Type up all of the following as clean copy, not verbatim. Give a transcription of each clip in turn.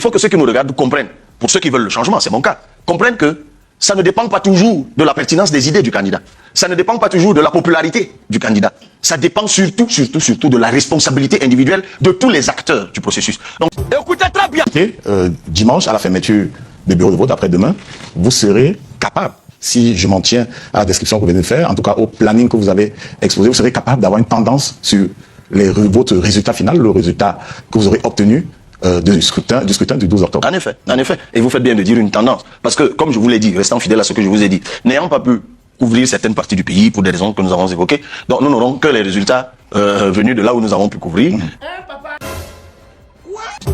faut que ceux qui nous regardent comprennent, pour ceux qui veulent le changement, c'est mon cas, comprennent que ça ne dépend pas toujours de la pertinence des idées du candidat. Ça ne dépend pas toujours de la popularité du candidat. Ça dépend surtout de la responsabilité individuelle de tous les acteurs du processus. Donc, écoutez très bien. Dimanche, à la fermeture des bureaux de vote après-demain, vous serez capable, si je m'en tiens à la description que vous venez de faire, en tout cas au planning que vous avez exposé, vous serez capable d'avoir une tendance sur votre résultat final, le résultat que vous aurez obtenu du scrutin du 12 octobre. En effet. Et vous faites bien de dire une tendance. Parce que, comme je vous l'ai dit, restant fidèle à ce que je vous ai dit, n'ayant pas pu couvrir certaines parties du pays pour des raisons que nous avons évoquées, donc nous n'aurons que les résultats venus de là où nous avons pu couvrir.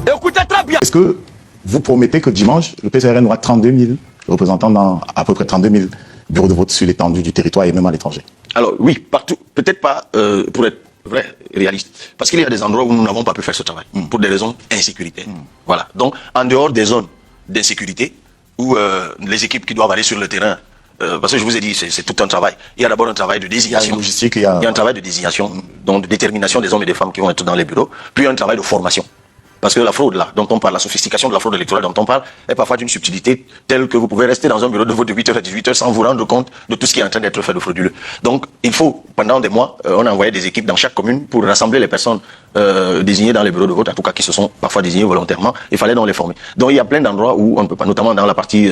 Écoutez très bien. Est-ce que vous promettez que dimanche, le PCRN aura 32 000 représentants dans à peu près 32 000 bureaux de vote sur l'étendue du territoire et même à l'étranger? Alors oui, partout. Peut-être pas pour être vrai, réaliste. Parce qu'il y a des endroits où nous n'avons pas pu faire ce travail, pour des raisons insécuritaires. Voilà. Donc, en dehors des zones d'insécurité, où les équipes qui doivent aller sur le terrain, parce que je vous ai dit, c'est tout un travail. Il y a d'abord un travail de désignation. Il y a un travail de désignation, donc de détermination des hommes et des femmes qui vont être dans les bureaux, puis un travail de formation. Parce que la fraude là, dont on parle, la sophistication de la fraude électorale dont on parle, est parfois d'une subtilité telle que vous pouvez rester dans un bureau de vote de 8h à 18h sans vous rendre compte de tout ce qui est en train d'être fait de frauduleux. Donc, il faut, pendant des mois, on a envoyé des équipes dans chaque commune pour rassembler les personnes désignées dans les bureaux de vote, en tout cas qui se sont parfois désignées volontairement. Il fallait donc les former. Donc, il y a plein d'endroits où on ne peut pas, notamment dans la partie,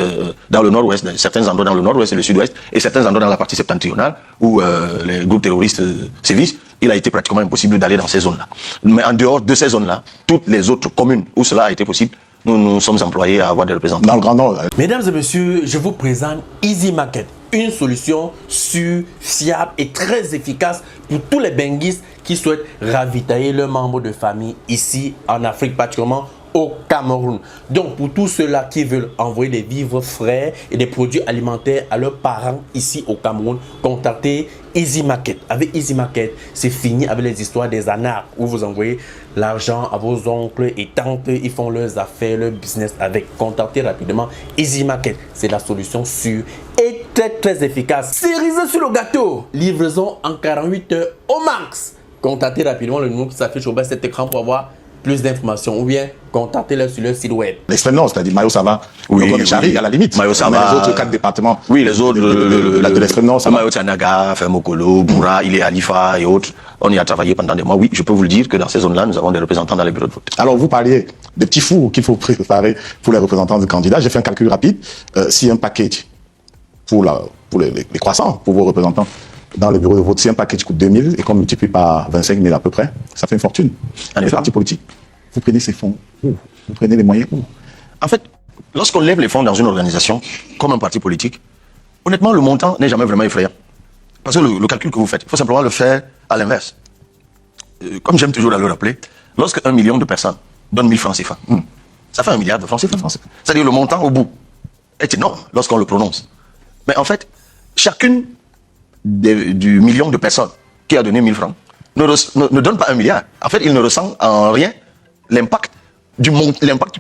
dans le nord-ouest, certains endroits dans le nord-ouest et le sud-ouest, et certains endroits dans la partie septentrionale, où les groupes terroristes sévissent. Il a été pratiquement impossible d'aller dans ces zones-là. Mais en dehors de ces zones-là, toutes les autres communes où cela a été possible, nous sommes employés à avoir des représentants. Dans le Grand Nord. Mesdames et messieurs, je vous présente Easy Market, une solution sûre, fiable et très efficace pour tous les benguistes qui souhaitent ravitailler leurs membres de famille ici en Afrique, particulièrement au Cameroun. Donc pour tous ceux-là qui veulent envoyer des vivres frais et des produits alimentaires à leurs parents ici au Cameroun, contactez Easy Market. Avec Easy Market, c'est fini avec les histoires des anards où vous envoyez l'argent à vos oncles et tantes, ils font leurs affaires, leur business avec. Contactez rapidement Easy Market. C'est la solution sûre et très efficace. Cerise sur le gâteau. Livraison en 48 heures au max. Contactez rapidement le numéro qui s'affiche au bas de cet écran pour avoir plus d'informations ou bien contactez-les sur leur site web. L'extrême nord, c'est-à-dire Mayo Sava, oui, Chari, à la limite. Mayo Sava, les autres 4 départements. Oui, les autres de l'extrême nord, ça Mayo Tanaga, Fermokolo, Boura, il est Alifa et autres. On y a travaillé pendant des mois. Oui, je peux vous le dire que dans ces zones-là, nous avons des représentants dans les bureaux de vote. Alors, vous parliez des petits fours qu'il faut préparer pour les représentants du candidat. J'ai fait un calcul rapide. Si un package pour les croissants, pour vos représentants dans les bureaux de vote, si un package coûte 2 000 et qu'on multiplie par 25 000 à peu près, ça fait une fortune. Les partis politiques, vous prenez ces fonds où? Vous prenez les moyens où? En fait, lorsqu'on lève les fonds dans une organisation, comme un parti politique, honnêtement, le montant n'est jamais vraiment effrayant. Parce que le calcul que vous faites, il faut simplement le faire à l'inverse. Comme j'aime toujours le rappeler, lorsque 1 million de personnes donnent 1000 francs CFA, ça fait 1 milliard de francs CFA. C'est-à-dire le montant au bout est énorme lorsqu'on le prononce. Mais en fait, chacune du million de personnes qui a donné 1000 francs ne donne pas 1 milliard. En fait, il ne ressent en rien l'impact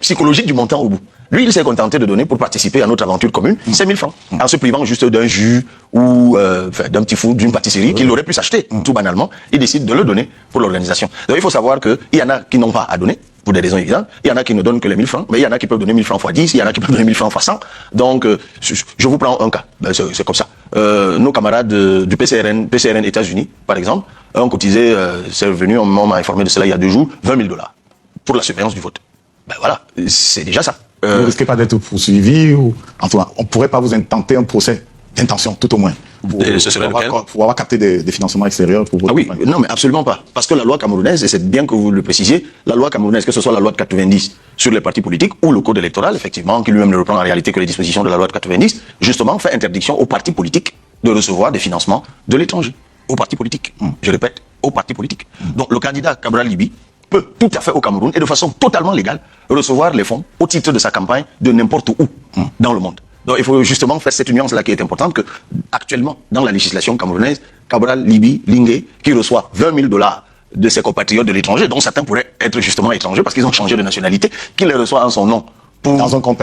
psychologique du montant au bout. Lui, il s'est contenté de donner pour participer à notre aventure commune 5 000 francs, en se privant juste d'un jus ou d'un petit four, d'une pâtisserie qu'il aurait pu s'acheter, tout banalement. Il décide de le donner pour l'organisation. Donc il faut savoir qu'il y en a qui n'ont pas à donner, pour des raisons évidentes. Il y en a qui ne donnent que les 1000 francs, mais il y en a qui peuvent donner 1000 francs x 10, il y en a qui peuvent donner 1000 francs x 100. Donc, je vous prends un cas, c'est comme ça. Nos camarades du PCRN États-Unis, par exemple, ont cotisé, c'est revenu, on m'a informé de cela il y a 2 jours, $20 000 pour la surveillance du vote. Ben voilà, c'est déjà ça. Vous ne risquez pas d'être poursuivi ou... Enfin, on ne pourrait pas vous intenter un procès d'intention, tout au moins. Pour avoir capté des financements extérieurs pour votre campagne. Non, mais absolument pas. Parce que la loi camerounaise, et c'est bien que vous le précisiez, la loi camerounaise, que ce soit la loi de 90 sur les partis politiques ou le code électoral, effectivement, qui lui-même ne reprend en réalité que les dispositions de la loi de 90, justement, fait interdiction aux partis politiques de recevoir des financements de l'étranger. Aux partis politiques. Je répète, aux partis politiques. Donc, le candidat Cabral Libi peut tout à fait au Cameroun et de façon totalement légale recevoir les fonds au titre de sa campagne de n'importe où dans le monde. Donc il faut justement faire cette nuance-là qui est importante, que actuellement dans la législation camerounaise, Cabral Libi Lingué, qui reçoit $20 000 de ses compatriotes de l'étranger, dont certains pourraient être justement étrangers parce qu'ils ont changé de nationalité, qu'il les reçoit en son nom dans un compte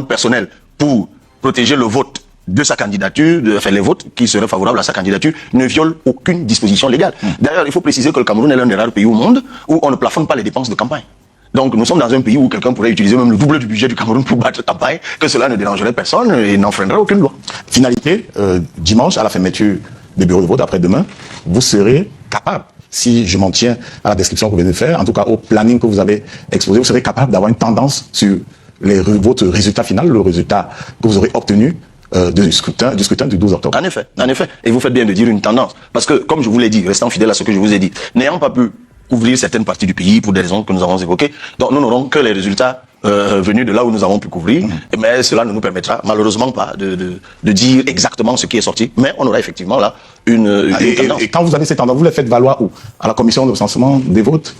personnel pour protéger le vote de sa candidature, les votes qui seraient favorables à sa candidature, ne violent aucune disposition légale. D'ailleurs, il faut préciser que le Cameroun est l'un des rares pays au monde où on ne plafonne pas les dépenses de campagne. Donc nous sommes dans un pays où quelqu'un pourrait utiliser même le double du budget du Cameroun pour battre campagne, que cela ne dérangerait personne et n'enfreindrait aucune loi. Finalité, dimanche, à la fermeture des bureaux de vote, après-demain, vous serez capable, si je m'en tiens à la description que vous venez de faire, en tout cas au planning que vous avez exposé, vous serez capable d'avoir une tendance sur votre résultat final, le résultat que vous aurez obtenu du scrutin du 12 octobre. En effet. Et vous faites bien de dire une tendance. Parce que, comme je vous l'ai dit, restant fidèle à ce que je vous ai dit, n'ayant pas pu couvrir certaines parties du pays pour des raisons que nous avons évoquées, donc nous n'aurons que les résultats venus de là où nous avons pu couvrir, mais cela ne nous permettra malheureusement pas de dire exactement ce qui est sorti, mais on aura effectivement là une tendance. Et quand vous avez cette tendance, vous les faites valoir où? À la commission de recensement des votes,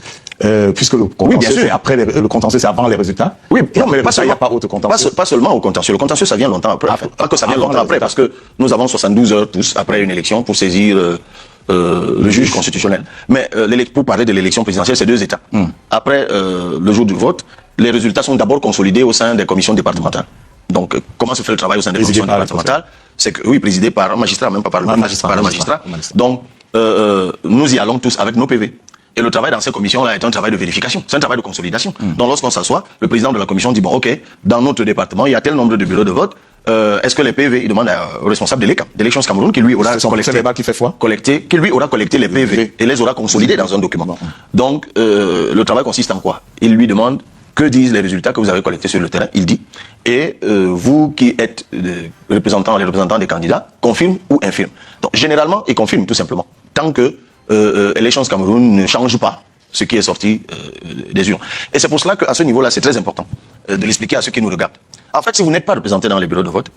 puisque le contentieux, bien sûr. c'est après le contentieux, c'est avant les résultats. Oui, non, mais pas il n'y a pas autre contentieux. Pas seulement au contentieux. Le contentieux, ça vient longtemps après. Pas que ça vient longtemps après, parce que nous avons 72 heures tous après une élection pour saisir le juge constitutionnel. Mais pour parler de l'élection présidentielle, c'est 2 étapes. Après le jour du vote, les résultats sont d'abord consolidés au sein des commissions départementales. Donc, comment se fait le travail au sein des commissions départementales? C'est que, oui, présidé par un magistrat, même pas par le magistrat, par un magistrat. Donc, nous y allons tous avec nos PV. Et le travail dans ces commissions-là est un travail de vérification, c'est un travail de consolidation. Donc lorsqu'on s'assoit, le président de la commission dit, bon, ok, dans notre département, il y a tel nombre de bureaux de vote, est-ce que les PV, il demande au responsable de l'ECAM, d'Élections Cameroun, qui lui aura collecté les PV et les aura consolidés dans un document. Donc, le travail consiste en quoi? Il lui demande, que disent les résultats que vous avez collectés sur le terrain? Il dit, et vous qui êtes les représentants des candidats, confirme ou infirme. Donc, généralement, ils confirment tout simplement. Tant que Élections Cameroun ne change pas ce qui est sorti des urnes. Et c'est pour cela qu'à ce niveau-là, c'est très important de l'expliquer à ceux qui nous regardent. En fait, si vous n'êtes pas représenté dans les bureaux de vote,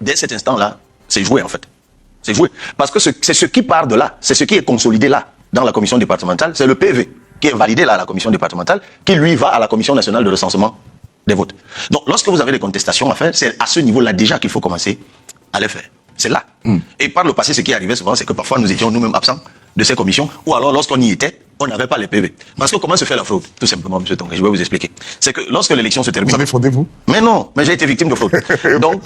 dès cet instant-là, c'est joué en fait. C'est joué. Parce que c'est ce qui part de là, c'est ce qui est consolidé là, dans la commission départementale, c'est le PV qui est validé là à la commission départementale, qui lui va à la commission nationale de recensement des votes. Donc, lorsque vous avez des contestations à faire, c'est à ce niveau-là déjà qu'il faut commencer à les faire. C'est là. Et par le passé, ce qui arrivait souvent, c'est que parfois nous étions nous-mêmes absents de ces commissions, ou alors lorsqu'on y était, on n'avait pas les PV. Parce que comment se fait la fraude? Tout simplement, M. Tongue, je vais vous expliquer. C'est que lorsque l'élection se termine... Vous avez fraudé, vous? Mais non, mais j'ai été victime de fraude. Donc,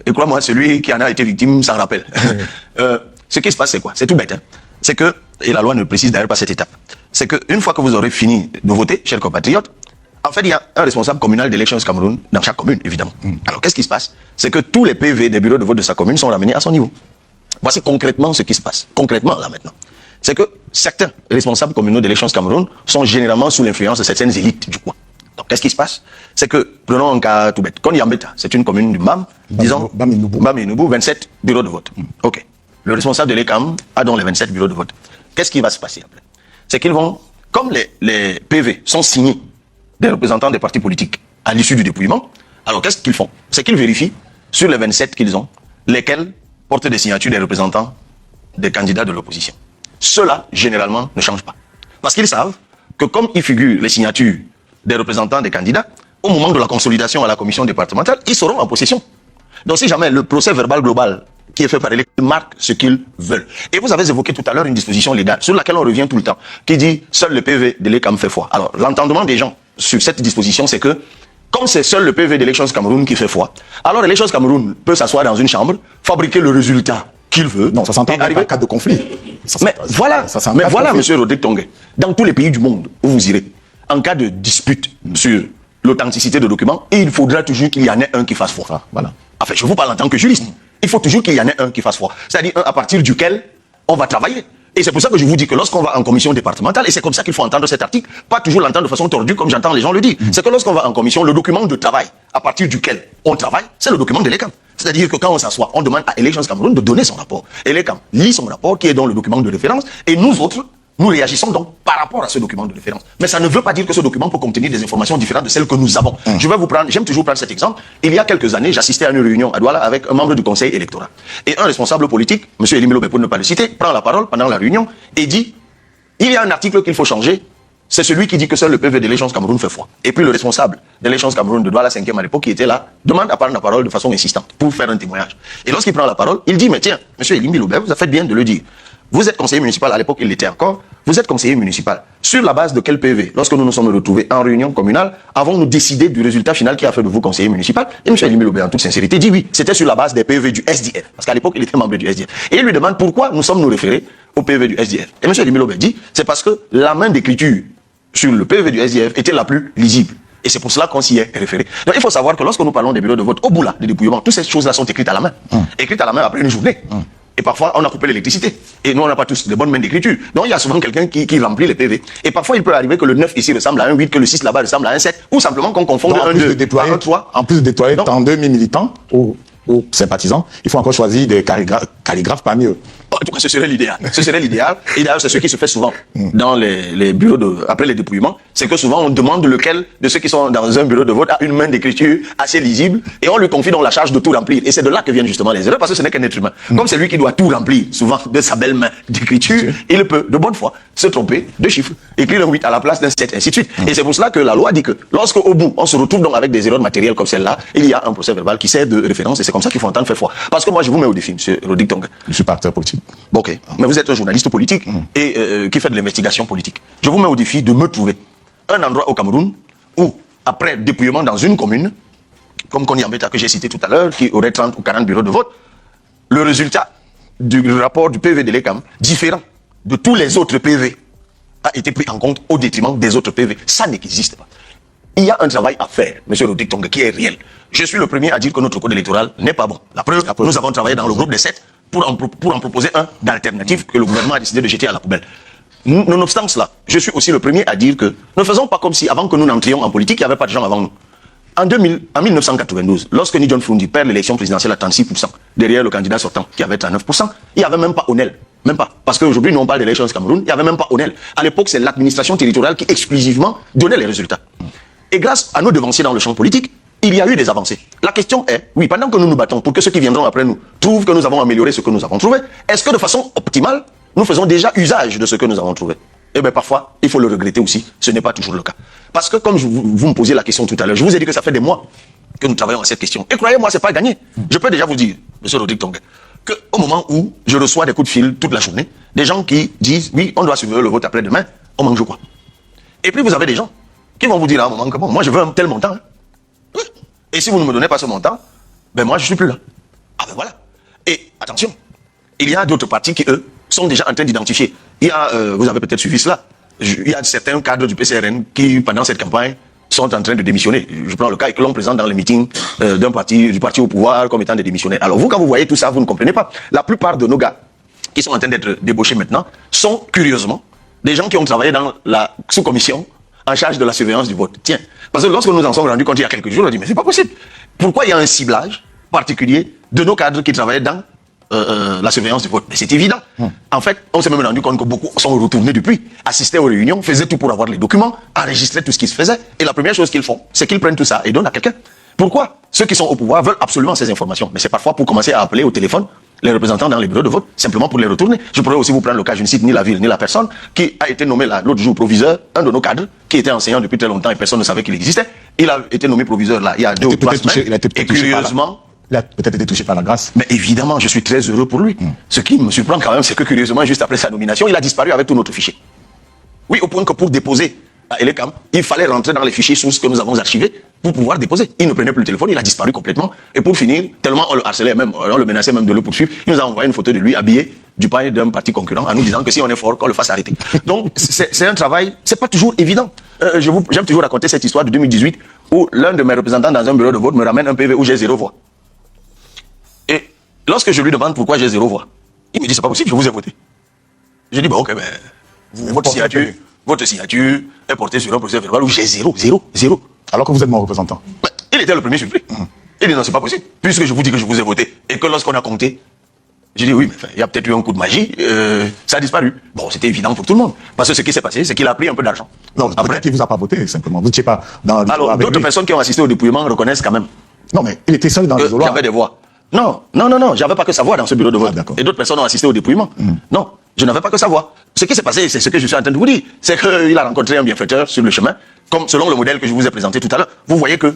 et crois-moi, celui qui en a été victime s'en rappelle. Ce qui se passe, c'est quoi? C'est tout bête. Hein? C'est que, et la loi ne précise d'ailleurs pas cette étape, c'est qu'une fois que vous aurez fini de voter, chers compatriotes, en fait, il y a un responsable communal d'Élections Cameroun dans chaque commune, évidemment. Alors, qu'est-ce qui se passe? C'est que tous les PV des bureaux de vote de sa commune sont ramenés à son niveau. Voici concrètement ce qui se passe. Concrètement, là, maintenant. C'est que certains responsables communaux d'Élections Cameroun sont généralement sous l'influence de certaines élites du coin. Donc, qu'est-ce qui se passe? C'est que, prenons un cas tout bête. Konyambeta, c'est une commune du MAM, disons, Baminoubou, 27 bureaux de vote. OK. Le responsable de l'ECAM a donc les 27 bureaux de vote. Qu'est-ce qui va se passer après? C'est qu'ils vont, comme les PV sont signés des représentants des partis politiques à l'issue du dépouillement, alors qu'est-ce qu'ils font? C'est qu'ils vérifient sur les 27 qu'ils ont, lesquels portent des signatures des représentants des candidats de l'opposition. Ceux-là, généralement, ne changent pas. Parce qu'ils savent que comme il figure les signatures des représentants des candidats, au moment de la consolidation à la commission départementale, ils seront en possession. Donc si jamais le procès verbal global qui est fait par l'électeur marque ce qu'ils veulent. Et vous avez évoqué tout à l'heure une disposition légale sur laquelle on revient tout le temps, qui dit seul le PV de l'ECAM fait foi. Alors l'entendement des gens sur cette disposition, c'est que comme c'est seul le PV d'Élections Cameroun qui fait foi, alors Élections Cameroun peut s'asseoir dans une chambre, fabriquer le résultat qu'il veut. Non, ça s'entend en cas de conflit. Mais voilà, monsieur Rodrigue Tongue, dans tous les pays du monde où vous irez, en cas de dispute sur l'authenticité de documents, il faudra toujours qu'il y en ait un qui fasse foi. Voilà. Enfin, je vous parle en tant que juriste. Il faut toujours qu'il y en ait un qui fasse foi. C'est-à-dire un à partir duquel on va travailler. Et c'est pour ça que je vous dis que lorsqu'on va en commission départementale, et c'est comme ça qu'il faut entendre cet article, pas toujours l'entendre de façon tordue comme j'entends les gens le dire, c'est que lorsqu'on va en commission, le document de travail à partir duquel on travaille, c'est le document de l'ECAM. C'est-à-dire que quand on s'assoit, on demande à Élections Cameroun de donner son rapport. Et l'ECAM lit son rapport qui est dans le document de référence, et nous autres, nous réagissons donc par rapport à ce document de référence. Mais ça ne veut pas dire que ce document peut contenir des informations différentes de celles que nous avons. J'aime toujours prendre cet exemple. Il y a quelques années, j'assistais à une réunion à Douala avec un membre du conseil électoral. Et un responsable politique, M. Elimé Lobé, pour ne pas le citer, prend la parole pendant la réunion et dit, il y a un article qu'il faut changer, c'est celui qui dit que seul le PV d'Élections Cameroun fait foi. Et puis le responsable d'Élections Cameroun de Douala 5e à l'époque, qui était là, demande à prendre la parole de façon insistante pour faire un témoignage. Et lorsqu'il prend la parole, il dit, mais tiens, M. Elimé Lobé, vous avez fait bien de le dire. Vous êtes conseiller municipal, à l'époque il l'était encore, vous êtes conseiller municipal. Sur la base de quel PV, lorsque nous nous sommes retrouvés en réunion communale, avons-nous décidé du résultat final qui a fait de vous conseiller municipal? Et M. Elimé Lobé, en toute sincérité, dit oui, c'était sur la base des PV du SDF. Parce qu'à l'époque, il était membre du SDF. Et il lui demande pourquoi nous sommes nous référés au PV du SDF. Et M. Elimé Lobé dit, c'est parce que la main d'écriture sur le PV du SDF était la plus lisible. Et c'est pour cela qu'on s'y est référé. Donc il faut savoir que lorsque nous parlons des bureaux de vote, au bout là, des dépouillements, toutes ces choses-là sont écrites à la main. Écrites à la main après une journée. Et parfois, on a coupé l'électricité. Et nous, on n'a pas tous de bonnes mains d'écriture. Donc, il y a souvent quelqu'un qui remplit les PV. Et parfois, il peut arriver que le 9 ici ressemble à un 8, que le 6 là-bas ressemble à un 7, ou simplement qu'on confonde un 2 à un 3. En plus de déployer tant de militants aux sympathisants, il faut encore choisir des calligraphes parmi eux. En tout cas, ce serait l'idéal. Ce serait l'idéal. Et d'ailleurs, c'est ce qui se fait souvent dans les bureaux après les dépouillements. C'est que souvent, on demande lequel de ceux qui sont dans un bureau de vote a une main d'écriture assez lisible et on lui confie donc la charge de tout remplir. Et c'est de là que viennent justement les erreurs parce que ce n'est qu'un être humain. Comme c'est lui qui doit tout remplir, souvent de sa belle main d'écriture, il peut, de bonne foi, se tromper de chiffres, écrire un 8 à la place d'un 7, ainsi de suite. Et c'est pour cela que la loi dit que lorsque, au bout, on se retrouve donc avec des erreurs matérielles comme celle-là, il y a un procès verbal qui sert de référence et c'est comme ça qu'il faut entendre faire foi. Parce que moi, je vous mets au défi, M. Rodick Tonga. Je suis pas acteur politique. Bon, ok. Mais vous êtes un journaliste politique et qui fait de l'investigation politique. Je vous mets au défi de me trouver un endroit au Cameroun où, après dépouillement dans une commune, comme Konyambeta que j'ai cité tout à l'heure, qui aurait 30 ou 40 bureaux de vote, le résultat du rapport du PV de l'ECAM, différent de tous les autres PV, a été pris en compte au détriment des autres PV. Ça n'existe pas. Il y a un travail à faire, M. Rodick Tonga, qui est réel. Je suis le premier à dire que notre code électoral n'est pas bon. La preuve, nous avons travaillé dans le groupe des 7 pour en proposer un d'alternatif que le gouvernement a décidé de jeter à la poubelle. Nonobstant cela, je suis aussi le premier à dire que ne faisons pas comme si, avant que nous n'entrions en politique, il n'y avait pas de gens avant nous. En 1992, lorsque Ni John Fundi perd l'élection présidentielle à 36%, derrière le candidat sortant qui avait 39%, il n'y avait même pas Onel. Même pas. Parce qu'aujourd'hui, nous on parle d'élections au Cameroun, il n'y avait même pas Onel. À l'époque, c'est l'administration territoriale qui exclusivement donnait les résultats. Et grâce à nos devanciers dans le champ politique, il y a eu des avancées. La question est, oui, pendant que nous nous battons pour que ceux qui viendront après nous trouvent que nous avons amélioré ce que nous avons trouvé, est-ce que de façon optimale, nous faisons déjà usage de ce que nous avons trouvé? Eh bien, parfois, il faut le regretter aussi. Ce n'est pas toujours le cas. Parce que, comme vous me posiez la question tout à l'heure, je vous ai dit que ça fait des mois que nous travaillons à cette question. Et croyez-moi, c'est pas gagné. Je peux déjà vous dire, M. Rodick Tonga, qu'au moment où je reçois des coups de fil toute la journée, des gens qui disent, oui, on doit suivre le vote après-demain, on mange quoi? Et puis, vous avez des gens qui vont vous dire à un moment que, bon, moi, je veux un tel montant. Hein. Oui. Et si vous ne me donnez pas ce montant, ben moi, je suis plus là. Ah ben voilà. Et attention, il y a d'autres partis qui, eux, sont déjà en train d'identifier. Il y a, vous avez peut-être suivi cela, il y a certains cadres du PCRN qui, pendant cette campagne, sont en train de démissionner. Je prends le cas et que l'on présente dans les meetings du parti au pouvoir comme étant des démissionnaires. Alors vous, quand vous voyez tout ça, vous ne comprenez pas. La plupart de nos gars qui sont en train d'être débauchés maintenant sont, curieusement, des gens qui ont travaillé dans la sous-commission en charge de la surveillance du vote. Tiens, parce que lorsque nous en sommes rendus compte il y a quelques jours, on a dit, mais c'est pas possible. Pourquoi il y a un ciblage particulier de nos cadres qui travaillaient dans la surveillance du vote? Mais c'est évident. En fait, on s'est même rendu compte que beaucoup sont retournés depuis, assistaient aux réunions, faisaient tout pour avoir les documents, enregistraient tout ce qui se faisait. Et la première chose qu'ils font, c'est qu'ils prennent tout ça et donnent à quelqu'un. Pourquoi? Ceux qui sont au pouvoir veulent absolument ces informations. Mais c'est parfois pour commencer à appeler au téléphone les représentants dans les bureaux de vote, simplement pour les retourner. Je pourrais aussi vous prendre le cas, je ne cite ni la ville ni la personne, qui a été nommé l'autre jour proviseur, un de nos cadres, qui était enseignant depuis très longtemps et personne ne savait qu'il existait. Il a été nommé proviseur là, il y a 2 ou 3 semaines. Et curieusement, il a peut-être été touché par la grâce. Mais évidemment, je suis très heureux pour lui. Ce qui me surprend quand même, c'est que curieusement, juste après sa nomination, il a disparu avec tout notre fichier. Oui, au point que pour déposer à Elecam, il fallait rentrer dans les fichiers sources que nous avons archivés pour pouvoir déposer. Il ne prenait plus le téléphone, il a disparu complètement. Et pour finir, tellement on le harcelait même, on le menaçait même de le poursuivre, il nous a envoyé une photo de lui habillé du pain d'un parti concurrent en nous disant que si on est fort, qu'on le fasse arrêter. Donc, c'est un travail, c'est pas toujours évident. J'aime toujours raconter cette histoire de 2018 où l'un de mes représentants dans un bureau de vote me ramène un PV où j'ai 0 voix. Et lorsque je lui demande pourquoi j'ai 0 voix, il me dit c'est pas possible, je vous ai voté. Je dis bon, ok, mais votre signature est portée sur un procès verbal où j'ai 0. Alors que vous êtes mon représentant. Mais il était le premier surpris. Il dit non, c'est pas possible, puisque je vous dis que je vous ai voté et que lorsqu'on a compté, j'ai dit oui, mais il y a peut-être eu un coup de magie, ça a disparu. Bon, c'était évident pour tout le monde. Parce que ce qui s'est passé, c'est qu'il a pris un peu d'argent. Non, après, il vous a pas voté, simplement. Vous n'étiez pas dans le. Alors, d'autres personnes qui ont assisté au dépouillement reconnaissent quand même. Non, mais il était seul dans le Il y avait des voix. Non, j'avais pas que sa voix dans ce bureau de vote. Et d'autres personnes ont assisté au dépouillement. Non, je n'avais pas que sa voix. Ce qui s'est passé, c'est ce que je suis en train de vous dire. C'est qu'il a rencontré un bienfaiteur sur le chemin, comme selon le modèle que je vous ai présenté tout à l'heure. Vous voyez que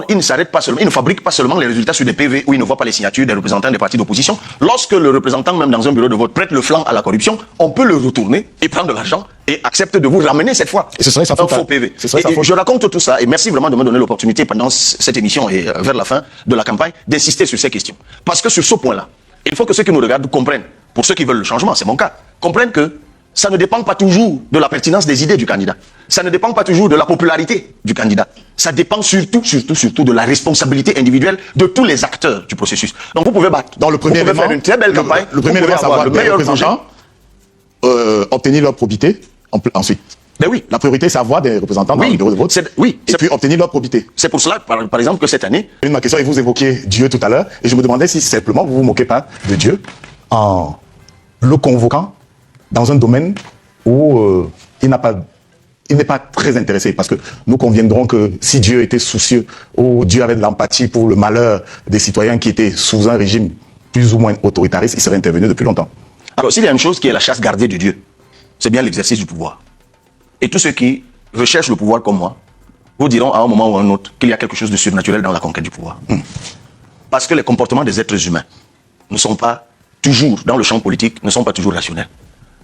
il ne s'arrête pas seulement, il ne fabrique pas seulement les résultats sur des PV où il ne voit pas les signatures des représentants des partis d'opposition. Lorsque le représentant, même dans un bureau de vote, prête le flanc à la corruption, on peut le retourner et prendre de l'argent et accepte de vous ramener cette fois et ce serait sa faute, un faux PV. Et je raconte tout ça et merci vraiment de me donner l'opportunité pendant cette émission et vers la fin de la campagne d'insister sur ces questions. Parce que sur ce point-là, il faut que ceux qui nous regardent comprennent, pour ceux qui veulent le changement, c'est mon cas, comprennent que ça ne dépend pas toujours de la pertinence des idées du candidat. ça ne dépend pas toujours de la popularité du candidat. Ça dépend surtout de la responsabilité individuelle de tous les acteurs du processus. Donc vous pouvez battre. Dans le premier vous pouvez faire une très belle campagne. Le premier élément, c'est avoir le des meilleur projet. représentants, obtenir leur probité. Ensuite, Ben oui. la priorité, c'est avoir des représentants dans le bureau de vote. Et puis obtenir leur probité. C'est pour cela, par exemple, que cette année... Ma question, et vous évoquiez Dieu tout à l'heure, et je me demandais si simplement vous vous moquez pas de Dieu en le convoquant dans un domaine où il n'est pas très intéressé, parce que nous conviendrons que si Dieu était soucieux, ou Dieu avait de l'empathie pour le malheur des citoyens qui étaient sous un régime plus ou moins autoritariste, il serait intervenu depuis longtemps. Alors, s'il y a une chose qui est la chasse gardée de Dieu, c'est bien l'exercice du pouvoir. Et tous ceux qui recherchent le pouvoir comme moi, vous diront à un moment ou à un autre qu'il y a quelque chose de surnaturel dans la conquête du pouvoir. Parce que les comportements des êtres humains ne sont pas toujours, dans le champ politique, ne sont pas toujours rationnels,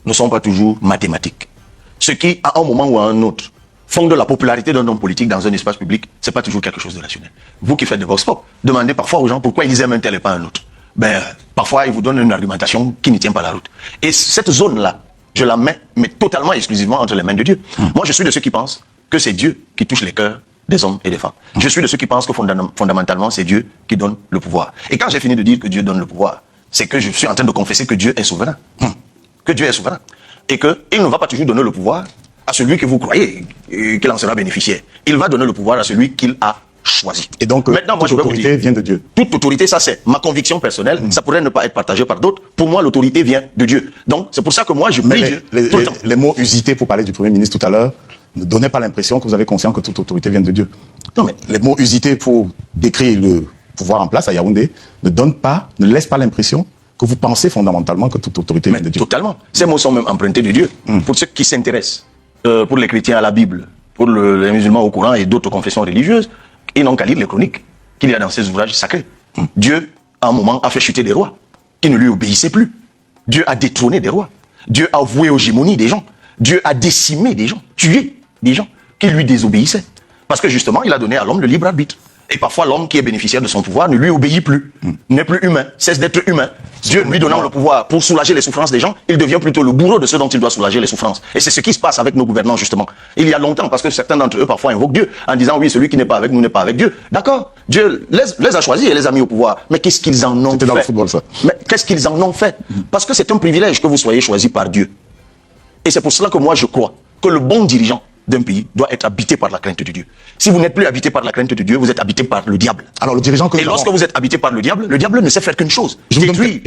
ne sont pas toujours mathématiques. Ce qui, à un moment ou à un autre, font de la popularité d'un homme politique dans un espace public, c'est pas toujours quelque chose de rationnel. Vous qui faites de vox pop, demandez parfois aux gens pourquoi ils aiment un tel et pas un autre. Ben, parfois, ils vous donnent une argumentation qui ne tient pas la route. Et cette zone-là, je la mets, mais totalement, exclusivement entre les mains de Dieu. Moi, je suis de ceux qui pensent que c'est Dieu qui touche les cœurs des hommes et des femmes. Je suis de ceux qui pensent que fondamentalement, c'est Dieu qui donne le pouvoir. Et quand j'ai fini de dire que Dieu donne le pouvoir, c'est que je suis en train de confesser que Dieu est souverain. Que Dieu est souverain. Et qu'il ne va pas toujours donner le pouvoir à celui que vous croyez qu'il en sera bénéficiaire. Il va donner le pouvoir à celui qu'il a choisi. Et donc, maintenant, moi, toute autorité vient de Dieu. Toute autorité, ça c'est ma conviction personnelle. Ça pourrait ne pas être partagé par d'autres. Pour moi, l'autorité vient de Dieu. Donc, c'est pour ça que moi, je prie Dieu tout le temps. Les mots usités pour parler du Premier ministre tout à l'heure ne donnaient pas l'impression que vous avez conscience que toute autorité vient de Dieu. Non, mais les mots usités pour décrire le pouvoir en place à Yaoundé ne laissent pas l'impression que vous pensez fondamentalement que toute autorité vient de Dieu. Totalement. Ces mots sont même empruntés de Dieu. Pour ceux qui s'intéressent, pour les chrétiens à la Bible, pour les musulmans au Coran et d'autres confessions religieuses, ils n'ont qu'à lire les chroniques qu'il y a dans ces ouvrages sacrés. Dieu, à un moment, a fait chuter des rois qui ne lui obéissaient plus. Dieu a détrôné des rois. Dieu a voué aux gémonies des gens. Dieu a décimé des gens, tué des gens qui lui désobéissaient. Parce que justement, il a donné à l'homme le libre arbitre. Et parfois, l'homme qui est bénéficiaire de son pouvoir ne lui obéit plus, n'est plus humain, cesse d'être humain. Dieu lui donnant le pouvoir pour soulager les souffrances des gens, il devient plutôt le bourreau de ceux dont il doit soulager les souffrances. Et c'est ce qui se passe avec nos gouvernants, justement. Il y a longtemps, parce que certains d'entre eux, parfois, invoquent Dieu, en disant, oui, celui qui n'est pas avec nous n'est pas avec Dieu. D'accord, Dieu les a choisis et les a mis au pouvoir. Mais qu'est-ce qu'ils en ont fait? C'était dans le football, ça. Mais qu'est-ce qu'ils en ont fait? Parce que c'est un privilège que vous soyez choisi par Dieu. Et c'est pour cela que moi, je crois que le bon dirigeant d'un pays doit être habité par la crainte de Dieu. Si vous n'êtes plus habité par la crainte de Dieu, vous êtes habité par le diable. Alors le dirigeant que Et lorsque vous êtes habité par le diable ne sait faire qu'une chose: détruire,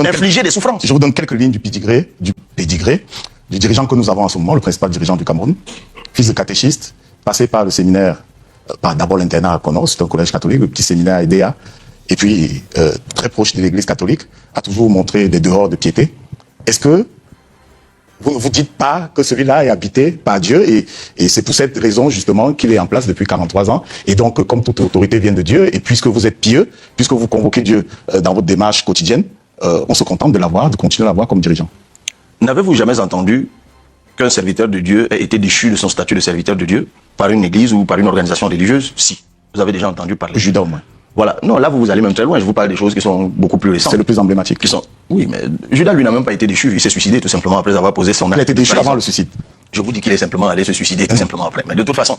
infliger des souffrances. Je vous donne quelques lignes du pédigré du dirigeant que nous avons en ce moment, le principal dirigeant du Cameroun, fils de catéchiste, passé par le séminaire, d'abord l'internat à Konos, c'est un collège catholique, le petit séminaire à Edea, et puis très proche de l'église catholique, a toujours montré des dehors de piété. Est-ce que vous ne vous dites pas que celui-là est habité par Dieu et c'est pour cette raison justement qu'il est en place depuis 43 ans. Et donc, comme toute autorité vient de Dieu, et puisque vous êtes pieux, puisque vous convoquez Dieu dans votre démarche quotidienne, on se contente de continuer à l'avoir comme dirigeant. N'avez-vous jamais entendu qu'un serviteur de Dieu ait été déchu de son statut de serviteur de Dieu par une église ou par une organisation religieuse? Si. Vous avez déjà entendu parler. Judas au moins. Voilà. Non, là, vous allez même très loin. Je vous parle des choses qui sont beaucoup plus récentes. C'est le plus emblématique. Oui, mais Judas, lui, n'a même pas été déchu. Il s'est suicidé tout simplement après avoir posé son acte. Il a été déchu avant le suicide. Je vous dis qu'il est simplement allé se suicider tout simplement après. Mais de toute façon,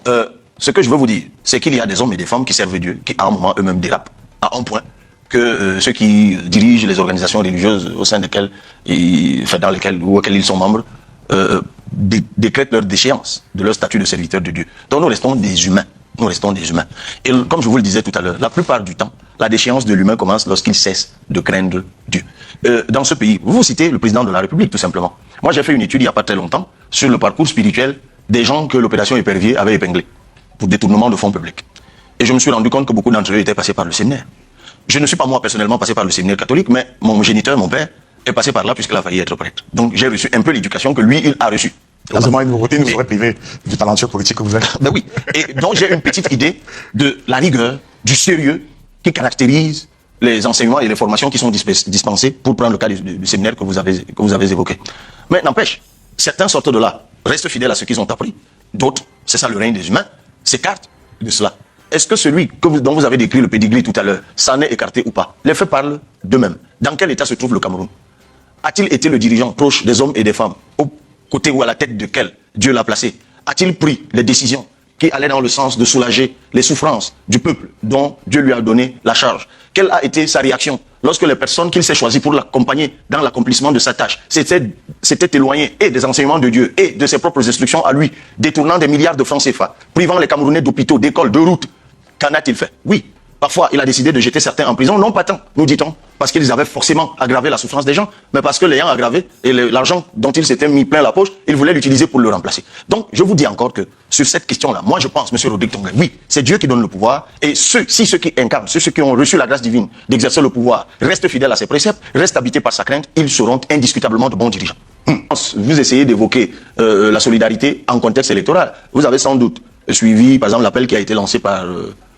ce que je veux vous dire, c'est qu'il y a des hommes et des femmes qui servent Dieu, qui à un moment eux-mêmes dérapent, à un point que ceux qui dirigent les organisations religieuses au sein desquelles, dans lesquelles ou auxquelles ils sont membres, décrètent leur déchéance de leur statut de serviteur de Dieu. Donc nous restons des humains. Nous restons des humains. Et comme je vous le disais tout à l'heure, la plupart du temps, la déchéance de l'humain commence lorsqu'il cesse de craindre Dieu. Dans ce pays, vous citez le président de la République, tout simplement. Moi, j'ai fait une étude il n'y a pas très longtemps sur le parcours spirituel des gens que l'opération Épervier avait épinglés pour détournement de fonds publics. Et je me suis rendu compte que beaucoup d'entre eux étaient passés par le séminaire. Je ne suis pas moi personnellement passé par le séminaire catholique, mais mon géniteur, mon père, est passé par là puisqu'il a failli être prêtre. Donc j'ai reçu un peu l'éducation que lui, il a reçue. Heureusement, il nous aurait privé du talentueux politique que vous êtes. Ben oui. Et donc, j'ai une petite idée de la rigueur, du sérieux qui caractérise les enseignements et les formations qui sont dispensés pour prendre le cas du séminaire que vous avez évoqué. Mais n'empêche, certains sortent de là, restent fidèles à ce qu'ils ont appris. D'autres, c'est ça le règne des humains, s'écartent de cela. Est-ce que celui dont vous avez décrit le pédigree tout à l'heure s'en est écarté ou pas? Les faits parlent d'eux-mêmes. Dans quel état se trouve le Cameroun? A-t-il été le dirigeant proche des hommes et des femmes au côté ou à la tête duquel Dieu l'a placé, a-t-il pris les décisions qui allaient dans le sens de soulager les souffrances du peuple dont Dieu lui a donné la charge? Quelle a été sa réaction lorsque les personnes qu'il s'est choisies pour l'accompagner dans l'accomplissement de sa tâche s'étaient éloignées et des enseignements de Dieu et de ses propres instructions à lui, détournant des milliards de francs CFA, privant les Camerounais d'hôpitaux, d'écoles, de routes? Qu'en a-t-il fait? Oui, parfois il a décidé de jeter certains en prison, non pas tant, nous dit-on, parce qu'ils avaient forcément aggravé la souffrance des gens, mais parce que l'ayant aggravé et l'argent dont il s'était mis plein la poche, il voulait l'utiliser pour le remplacer. Donc je vous dis encore que sur cette question-là, moi je pense, M. Rodrigue Tongue, oui, c'est Dieu qui donne le pouvoir, et ceux qui incarnent, ceux qui ont reçu la grâce divine d'exercer le pouvoir, restent fidèles à ses préceptes, restent habités par sa crainte, ils seront indiscutablement de bons dirigeants. Vous essayez d'évoquer la solidarité en contexte électoral. Vous avez sans doute suivi, par exemple, l'appel qui a été lancé par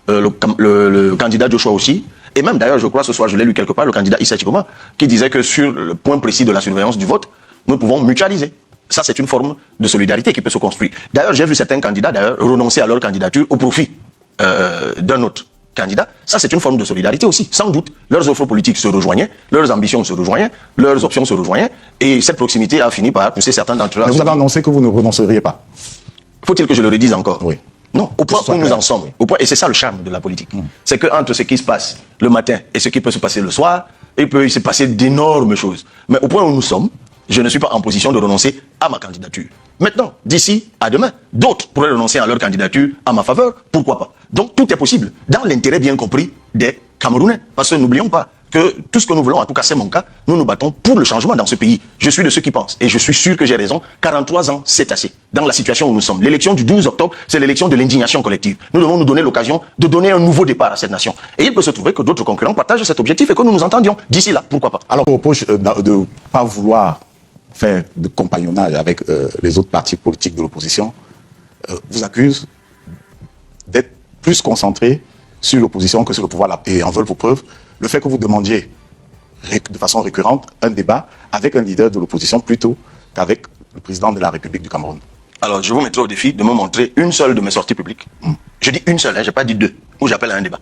le candidat Joshua aussi, et même d'ailleurs, je crois ce soir, je l'ai lu quelque part, le candidat Issa Chikoma, qui disait que sur le point précis de la surveillance du vote, nous pouvons mutualiser. Ça, c'est une forme de solidarité qui peut se construire. D'ailleurs, j'ai vu certains candidats renoncer à leur candidature au profit d'un autre candidat. Ça, c'est une forme de solidarité aussi. Sans doute, leurs offres politiques se rejoignaient, leurs ambitions se rejoignaient, leurs options se rejoignaient, et cette proximité a fini par pousser certains d'entre eux. Mais vous avez annoncé que vous ne renonceriez pas. Faut-il que je le redise encore? Oui. Non, au point où nous en sommes, et c'est ça le charme de la politique, c'est qu'entre ce qui se passe le matin et ce qui peut se passer le soir, il peut se passer d'énormes choses. Mais au point où nous sommes, je ne suis pas en position de renoncer à ma candidature. Maintenant, d'ici à demain, d'autres pourraient renoncer à leur candidature à ma faveur, pourquoi pas? Donc tout est possible, dans l'intérêt bien compris des Camerounais. Parce que n'oublions pas que tout ce que nous voulons, en tout cas c'est mon cas, nous nous battons pour le changement dans ce pays. Je suis de ceux qui pensent, et je suis sûr que j'ai raison, 43 ans, c'est assez. Dans la situation où nous sommes, l'élection du 12 octobre, c'est l'élection de l'indignation collective. Nous devons nous donner l'occasion de donner un nouveau départ à cette nation. Et il peut se trouver que d'autres concurrents partagent cet objectif et que nous nous entendions. D'ici là, pourquoi pas? Alors, on reproche de ne pas vouloir faire de compagnonnage avec les autres partis politiques de l'opposition, vous accuse d'être plus concentré sur l'opposition que sur le pouvoir. Et en veulent pour preuve le fait que vous demandiez de façon récurrente un débat avec un leader de l'opposition plutôt qu'avec le président de la République du Cameroun. Alors, je vous mettrai au défi de me montrer une seule de mes sorties publiques. Je dis une seule, je n'ai pas dit deux, où j'appelle à un débat.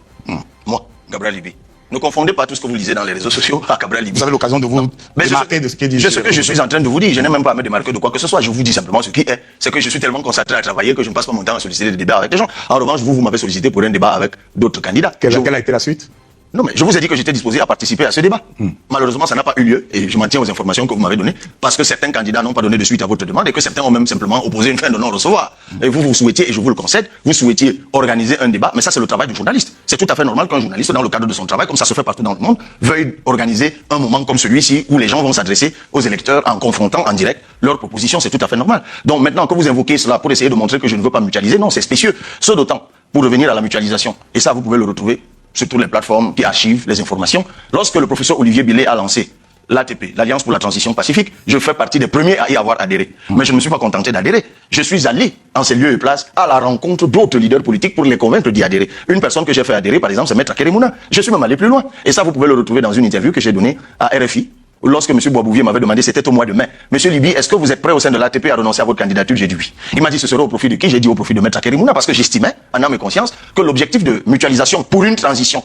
Moi, Gabriel Libi. Ne confondez pas tout ce que vous lisez dans les réseaux sociaux à Gabriel Libi. Vous avez l'occasion de vous démarquer de ce qui est dit. C'est ce que je suis en train de vous dire. Je n'ai même pas à me démarquer de quoi que ce soit. Je vous dis simplement ce qui est. C'est que je suis tellement concentré à travailler que je ne passe pas mon temps à solliciter des débats avec les gens. En revanche, vous m'avez sollicité pour un débat avec d'autres candidats. Quelle a été la suite? Non, mais je vous ai dit que j'étais disposé à participer à ce débat. Malheureusement, ça n'a pas eu lieu et je m'en tiens aux informations que vous m'avez données parce que certains candidats n'ont pas donné de suite à votre demande et que certains ont même simplement opposé une fin de non-recevoir. Et vous souhaitiez, et je vous le concède, vous souhaitiez organiser un débat, mais ça c'est le travail du journaliste. C'est tout à fait normal qu'un journaliste, dans le cadre de son travail, comme ça se fait partout dans le monde, veuille organiser un moment comme celui-ci où les gens vont s'adresser aux électeurs en confrontant en direct leurs propositions. C'est tout à fait normal. Donc maintenant que vous invoquez cela pour essayer de montrer que je ne veux pas mutualiser, non, c'est spécieux. Ce d'autant, pour revenir à la mutualisation, et ça vous pouvez le retrouver sur toutes les plateformes qui archivent les informations. Lorsque le professeur Olivier Billet a lancé l'ATP, l'Alliance pour la Transition Pacifique, je fais partie des premiers à y avoir adhéré. Mais je ne me suis pas contenté d'adhérer. Je suis allé, en ces lieux et places, à la rencontre d'autres leaders politiques pour les convaincre d'y adhérer. Une personne que j'ai fait adhérer, par exemple, c'est Maître Keremouna. Je suis même allé plus loin. Et ça, vous pouvez le retrouver dans une interview que j'ai donnée à RFI. Lorsque M. Boisbouvier m'avait demandé, c'était au mois de mai, Monsieur Libi, est-ce que vous êtes prêt au sein de l'ATP à renoncer à votre candidature? J'ai dit oui. Il m'a dit, ce serait au profit de qui? J'ai dit au profit de Maître Keremouna, parce que j'estimais, en âme et conscience, que l'objectif de mutualisation pour une transition,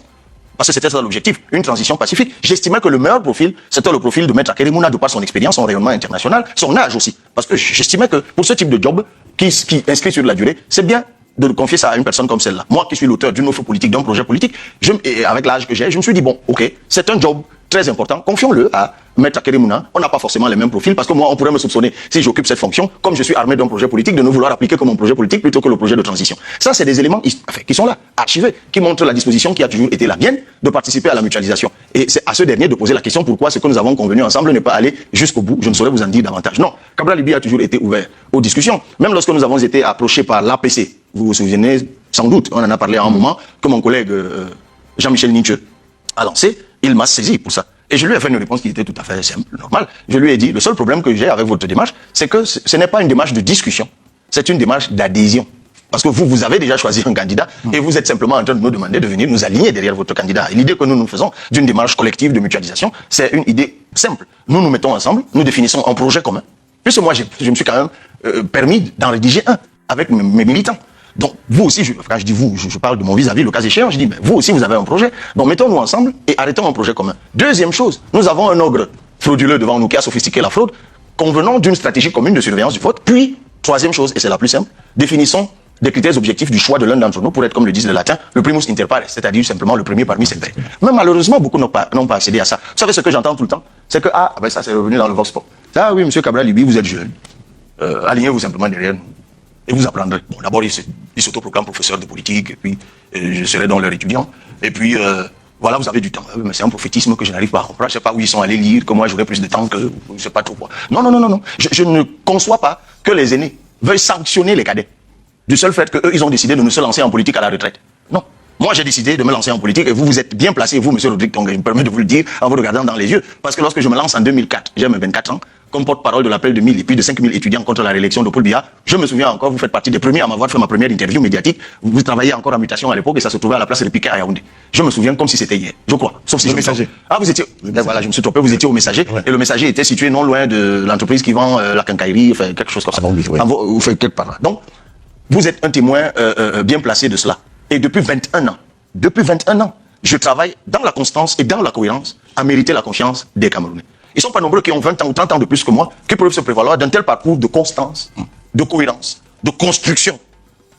parce que c'était ça l'objectif, une transition pacifique. J'estimais que le meilleur profil, c'était le profil de Maître Keremouna, de par son expérience, son rayonnement international, son âge aussi. Parce que j'estimais que pour ce type de job, qui inscrit sur la durée, c'est bien de confier ça à une personne comme celle-là. Moi qui suis l'auteur d'une offre politique, d'un projet politique, et avec l'âge que j'ai, je me suis dit, bon, ok, c'est un job très important, confions-le à Maître Keremouna. On n'a pas forcément les mêmes profils, parce que moi, on pourrait me soupçonner, si j'occupe cette fonction, comme je suis armé d'un projet politique, de ne vouloir appliquer comme un projet politique plutôt que le projet de transition. Ça, c'est des éléments qui sont là, archivés, qui montrent la disposition qui a toujours été la mienne de participer à la mutualisation. Et c'est à ce dernier de poser la question pourquoi ce que nous avons convenu ensemble n'est pas allé jusqu'au bout. Je ne saurais vous en dire davantage. Non, Cabral Libi a toujours été ouvert aux discussions. Même lorsque nous avons été approchés par l'APC, vous vous souvenez sans doute, on en a parlé à un moment, que mon collègue Jean-Michel Nietzsche a lancé, il m'a saisi pour ça. Et je lui ai fait une réponse qui était tout à fait simple, normale. Je lui ai dit, le seul problème que j'ai avec votre démarche, c'est que ce n'est pas une démarche de discussion, c'est une démarche d'adhésion. Parce que vous avez déjà choisi un candidat et vous êtes simplement en train de nous demander de venir nous aligner derrière votre candidat. Et l'idée que nous faisons d'une démarche collective de mutualisation, c'est une idée simple. Nous nous mettons ensemble, nous définissons un projet commun. Puisque moi, je me suis quand même permis d'en rédiger un avec mes militants. Donc, vous aussi, quand je dis vous, je parle de mon vis-à-vis, le cas échéant, je dis, vous aussi, vous avez un projet. Donc, mettons-nous ensemble et arrêtons un projet commun. Deuxième chose, nous avons un ogre frauduleux devant nous qui a sophistiqué la fraude. convenons d'une stratégie commune de surveillance du vote. Puis, troisième chose, et c'est la plus simple, définissons des critères objectifs du choix de l'un d'entre nous pour être, comme le disent les latins, le primus inter pares, c'est-à-dire simplement le premier parmi ses pairs. Mais malheureusement, beaucoup n'ont pas accédé à ça. Vous savez ce que j'entends tout le temps? C'est que, ça c'est revenu dans le Vox Pop. Ah oui, monsieur Cabral Libi, vous êtes jeune. Alignez-vous simplement derrière nous. Et vous apprendrez. Bon, d'abord, il s'autoproclame professeur de politique, et puis je serai dans leur étudiant. Et puis, voilà, vous avez du temps. Mais c'est un prophétisme que je n'arrive pas à comprendre. Je ne sais pas où ils sont allés lire, que moi j'aurai plus de temps que... Je ne sais pas trop quoi. Non. Je ne conçois pas que les aînés veuillent sanctionner les cadets du seul fait qu'eux, ils ont décidé de ne se lancer en politique à la retraite. Non. Moi, j'ai décidé de me lancer en politique et vous êtes bien placé, vous, monsieur Rodrigue Tonga, je me permets de vous le dire en vous regardant dans les yeux. Parce que lorsque je me lance en 2004, j'ai mes 24 ans, comme porte-parole de l'appel de 1000 et puis de 5000 étudiants contre la réélection de Paul Biya, je me souviens encore, vous faites partie des premiers à m'avoir fait ma première interview médiatique. Vous travailliez encore en mutation à l'époque et ça se trouvait à la place Répiquet à Yaoundé. Je me souviens comme si c'était hier, je crois. Sauf si Le je me Messager. trompe. Ah, vous étiez... Voilà, je me suis trompé, vous étiez au Messager. Ouais. Et le Messager était situé non loin de l'entreprise qui vend la quincaillerie, enfin, quelque chose comme ça. Ah bon, oui, oui. Vous faites quelque part là. Donc, vous êtes un témoin bien placé de cela. Et depuis 21 ans, je travaille dans la constance et dans la cohérence à mériter la confiance des Camerounais. Ils ne sont pas nombreux qui ont 20 ans ou 30 ans de plus que moi, qui peuvent se prévaloir d'un tel parcours de constance, de cohérence, de construction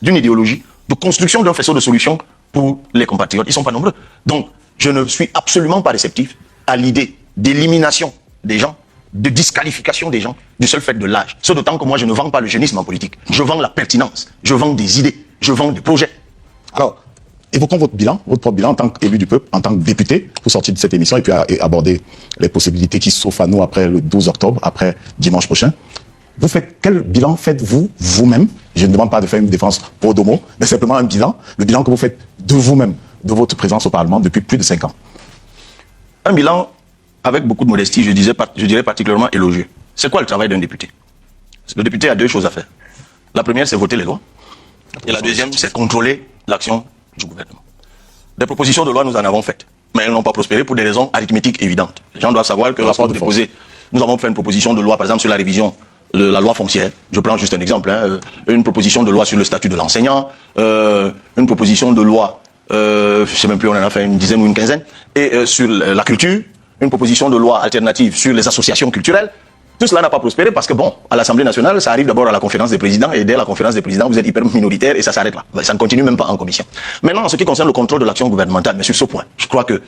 d'une idéologie, de construction d'un faisceau de solutions pour les compatriotes. Ils ne sont pas nombreux. Donc, je ne suis absolument pas réceptif à l'idée d'élimination des gens, de disqualification des gens, du seul fait de l'âge. Ce d'autant que moi, je ne vends pas le jeunisme en politique. Je vends la pertinence, je vends des idées, je vends des projets. Alors, évoquons votre propre bilan en tant qu'élu du peuple, en tant que député, pour sortir de cette émission et puis aborder les possibilités qui s'offrent à nous après le 12 octobre, après dimanche prochain. Quel bilan faites-vous vous-même? Je ne demande pas de faire une défense pro domo, mais simplement un bilan, le bilan que vous faites de vous-même, de votre présence au Parlement depuis plus de 5 ans. Un bilan avec beaucoup de modestie, je dirais particulièrement élogieux. C'est quoi le travail d'un député? Le député a deux choses à faire. La première, c'est voter les lois. Et la deuxième, c'est contrôler l'action du gouvernement. Des propositions de loi, nous en avons faites. Mais elles n'ont pas prospéré pour des raisons arithmétiques évidentes. Les gens doivent savoir que lorsqu'on déposait, nous avons fait une proposition de loi, par exemple, sur la révision de la loi foncière. Je prends juste un exemple. Une proposition de loi sur le statut de l'enseignant. Une proposition de loi, je ne sais même plus, on en a fait une dizaine ou une quinzaine. Et sur la culture, une proposition de loi alternative sur les associations culturelles. Tout cela n'a pas prospéré parce que, bon, à l'Assemblée nationale, ça arrive d'abord à la conférence des présidents et dès la conférence des présidents, vous êtes hyper minoritaire et ça s'arrête là. Ça ne continue même pas en commission. Maintenant, en ce qui concerne le contrôle de l'action gouvernementale, mais sur ce point, je crois que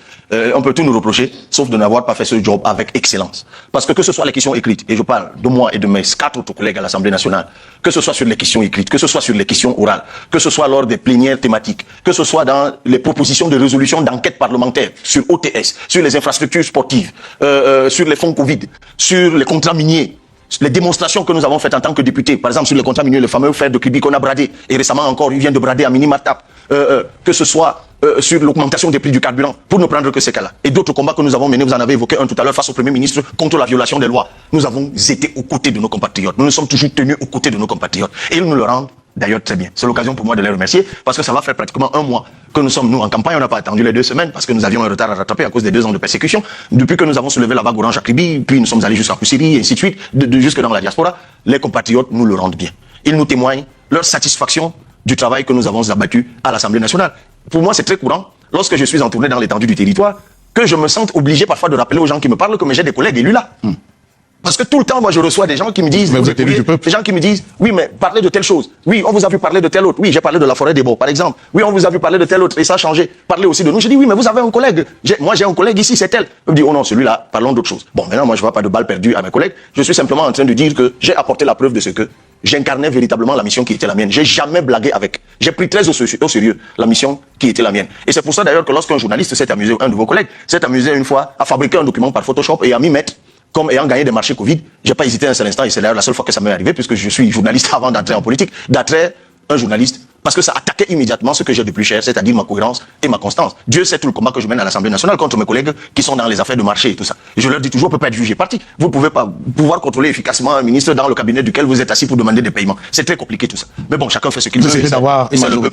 on peut tout nous reprocher, sauf de n'avoir pas fait ce job avec excellence. Parce que ce soit les questions écrites, et je parle de moi et de mes 4 autres collègues à l'Assemblée nationale, que ce soit sur les questions écrites, que ce soit sur les questions orales, que ce soit lors des plénières thématiques, que ce soit dans les propositions de résolution d'enquête parlementaire sur OTS, sur les infrastructures sportives, sur les fonds Covid, sur les contrats miniers, les démonstrations que nous avons faites en tant que députés, par exemple sur les contrats miniers, le fameux fer de Kribi qu'on a bradé, et récemment encore, il vient de brader à Minimatap, que ce soit sur l'augmentation des prix du carburant, pour ne prendre que ces cas-là. Et d'autres combats que nous avons menés, vous en avez évoqué un tout à l'heure face au Premier ministre contre la violation des lois. Nous avons été aux côtés de nos compatriotes. Nous nous sommes toujours tenus aux côtés de nos compatriotes. Et ils nous le rendent d'ailleurs très bien. C'est l'occasion pour moi de les remercier parce que ça va faire pratiquement un mois que nous sommes, nous, en campagne. On n'a pas attendu les 2 semaines parce que nous avions un retard à rattraper à cause des 2 ans de persécution. Depuis que nous avons soulevé la vague orange à Kribi, puis nous sommes allés jusqu'à Poussiri, et ainsi de suite, jusque dans la diaspora, les compatriotes nous le rendent bien. Ils nous témoignent leur satisfaction du travail que nous avons abattu à l'Assemblée nationale. Pour moi, c'est très courant, lorsque je suis en tournée dans l'étendue du territoire, que je me sente obligé parfois de rappeler aux gens qui me parlent que j'ai des collègues élus là. Parce que tout le temps, moi, je reçois des gens qui me disent... Mais vous êtes élu du peuple. Des gens qui me disent, oui, mais parlez de telle chose. Oui, on vous a vu parler de telle autre. Oui, j'ai parlé de la forêt des Baux, par exemple. Oui, on vous a vu parler de telle autre et ça a changé. Parlez aussi de nous. Je dis, oui, mais vous avez un collègue. Moi, j'ai un collègue ici, c'est tel. Il me dit, oh non, celui-là, parlons d'autre chose. Bon, maintenant, moi, je ne vois pas de balle perdue à mes collègues. Je suis simplement en train de dire que j'ai apporté la preuve de ce que j'incarnais véritablement la mission qui était la mienne. J'ai jamais blagué avec. J'ai pris très au sérieux la mission qui était la mienne. Et c'est pour ça d'ailleurs que lorsqu'un journaliste s'est amusé, un de vos collègues s'est amusé une fois à fabriquer un document par Photoshop et à m'y mettre comme ayant gagné des marchés Covid, j'ai pas hésité un seul instant, et c'est d'ailleurs la seule fois que ça m'est arrivé, puisque je suis journaliste avant d'entrer en politique, d'attraire un journaliste, parce que ça attaquait immédiatement ce que j'ai de plus cher, c'est-à-dire ma cohérence et ma constance. Dieu sait tout le combat que je mène à l'Assemblée nationale contre mes collègues qui sont dans les affaires de marché et tout ça. Et je leur dis toujours, on ne peut pas être jugé parti. Vous ne pouvez pas pouvoir contrôler efficacement un ministre dans le cabinet duquel vous êtes assis pour demander des paiements. C'est très compliqué tout ça. Mais bon, chacun fait ce qu'il veut. Vous essayez d'avoir et ça le